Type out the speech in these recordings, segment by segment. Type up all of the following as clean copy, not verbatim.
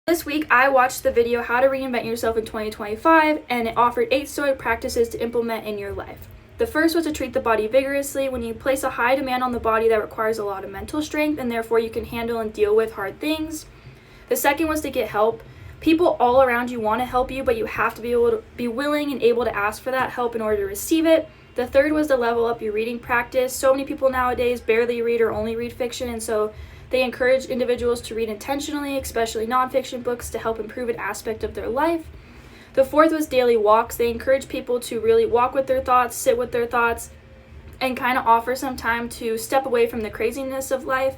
This week, I watched the video How to Reinvent Yourself in 2025, and it offered 8 stoic practices to implement in your life. The first was to treat the body vigorously. When you place a high demand on the body, that requires a lot of mental strength, and therefore you can handle and deal with hard things. The second was to get help. People all around you want to help you, but you have to be able to be willing and able to ask for that help in order to receive it. The third was to level up your reading practice. So many people nowadays barely read or only read fiction, and so they encourage individuals to read intentionally, especially nonfiction books, to help improve an aspect of their life. The fourth was daily walks. They encourage people to really walk with their thoughts, sit with their thoughts, and kind of offer some time to step away from the craziness of life.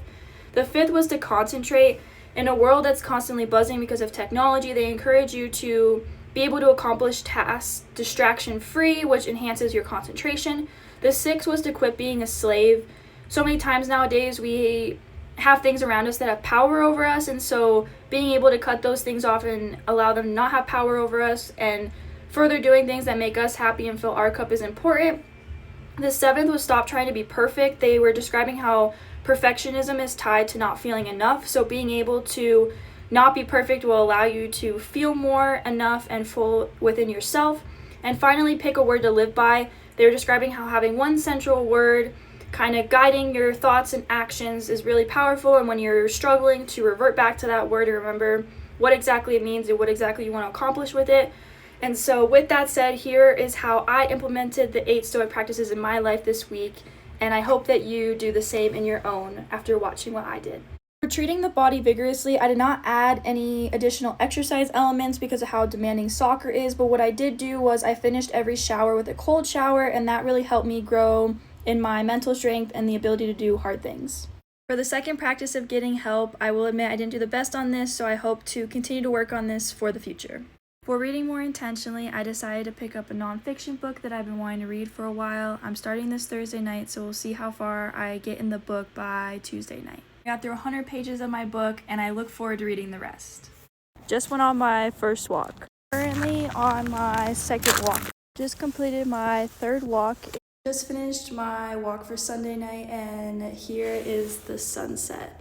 The fifth was to concentrate. In a world that's constantly buzzing because of technology, they encourage you to be able to accomplish tasks distraction-free, which enhances your concentration. The sixth was to quit being a slave. So many times nowadays we have things around us that have power over us, and so being able to cut those things off and allow them to not have power over us and further doing things that make us happy and fill our cup is important. The seventh was stop trying to be perfect. They were describing how perfectionism is tied to not feeling enough, so being able to not be perfect will allow you to feel more, enough, and full within yourself. And finally, pick a word to live by. They were describing how having one central word kind of guiding your thoughts and actions is really powerful, and when you're struggling, to revert back to that word and remember what exactly it means and what exactly you want to accomplish with it. And so with that said, here is how I implemented the 8 stoic practices in my life this week, and I hope that you do the same in your own after watching what I did. For treating the body vigorously, I did not add any additional exercise elements because of how demanding soccer is, but what I did do was I finished every shower with a cold shower, and that really helped me grow in my mental strength and the ability to do hard things. For the second practice of getting help, I will admit I didn't do the best on this, so I hope to continue to work on this for the future. For reading more intentionally, I decided to pick up a nonfiction book that I've been wanting to read for a while. I'm starting this Thursday night, so we'll see how far I get in the book by Tuesday night. I got through 100 pages of my book, and I look forward to reading the rest. Just went on my first walk. Currently on my second walk. Just completed my third walk. Just finished my walk for Sunday night, and here is the sunset.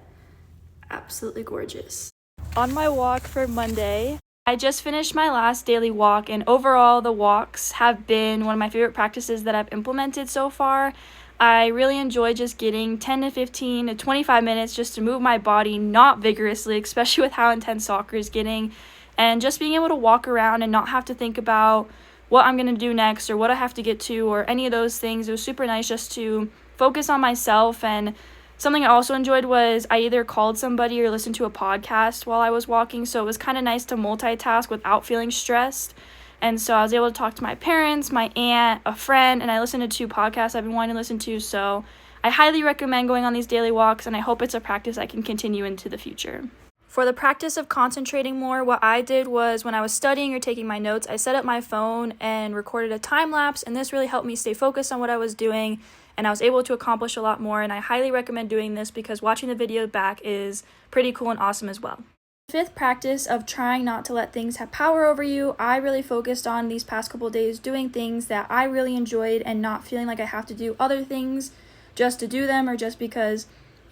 Absolutely gorgeous. On my walk for Monday, I just finished my last daily walk, and overall the walks have been one of my favorite practices that I've implemented so far. I really enjoy just getting 10 to 15 to 25 minutes just to move my body, not vigorously, especially with how intense soccer is getting, and just being able to walk around and not have to think about what I'm going to do next or what I have to get to or any of those things. It was super nice just to focus on myself. And something I also enjoyed was I either called somebody or listened to a podcast while I was walking, so it was kind of nice to multitask without feeling stressed. And so I was able to talk to my parents, my aunt, a friend, and I listened to 2 podcasts I've been wanting to listen to. So I highly recommend going on these daily walks, and I hope it's a practice I can continue into the future. For the practice of concentrating more, what I did was when I was studying or taking my notes, I set up my phone and recorded a time lapse, and this really helped me stay focused on what I was doing, and I was able to accomplish a lot more, and I highly recommend doing this because watching the video back is pretty cool and awesome as well. The 5th practice of trying not to let things have power over you, I really focused on these past couple days doing things that I really enjoyed and not feeling like I have to do other things just to do them or just because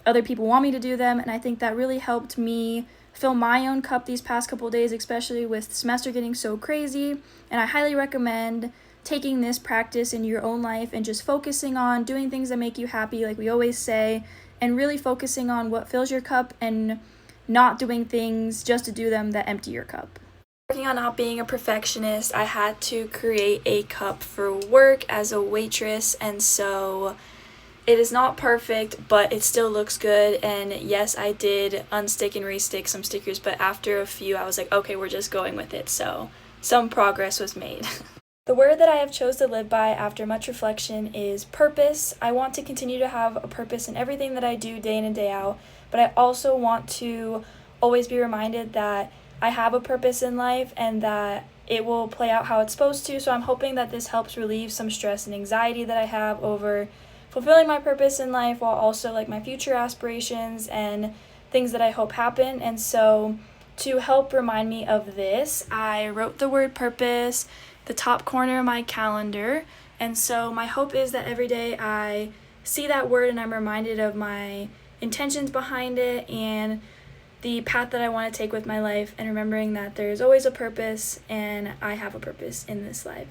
other people want me to do them, and I think that really helped me fill my own cup these past couple days, especially with the semester getting so crazy. And I highly recommend taking this practice in your own life and just focusing on doing things that make you happy, like we always say, and really focusing on what fills your cup and not doing things just to do them that empty your cup. Working on not being a perfectionist, I had to create a cup for work as a waitress, and so it is not perfect, but it still looks good. And yes, I did unstick and restick some stickers, but after a few, I was like, okay, we're just going with it. So some progress was made. The word that I have chose to live by after much reflection is purpose. I want to continue to have a purpose in everything that I do day in and day out, but I also want to always be reminded that I have a purpose in life and that it will play out how it's supposed to. So I'm hoping that this helps relieve some stress and anxiety that I have over fulfilling my purpose in life, while also like my future aspirations and things that I hope happen. And so to help remind me of this, I wrote the word purpose the top corner of my calendar. And so my hope is that every day I see that word and I'm reminded of my intentions behind it and the path that I want to take with my life, and remembering that there is always a purpose and I have a purpose in this life.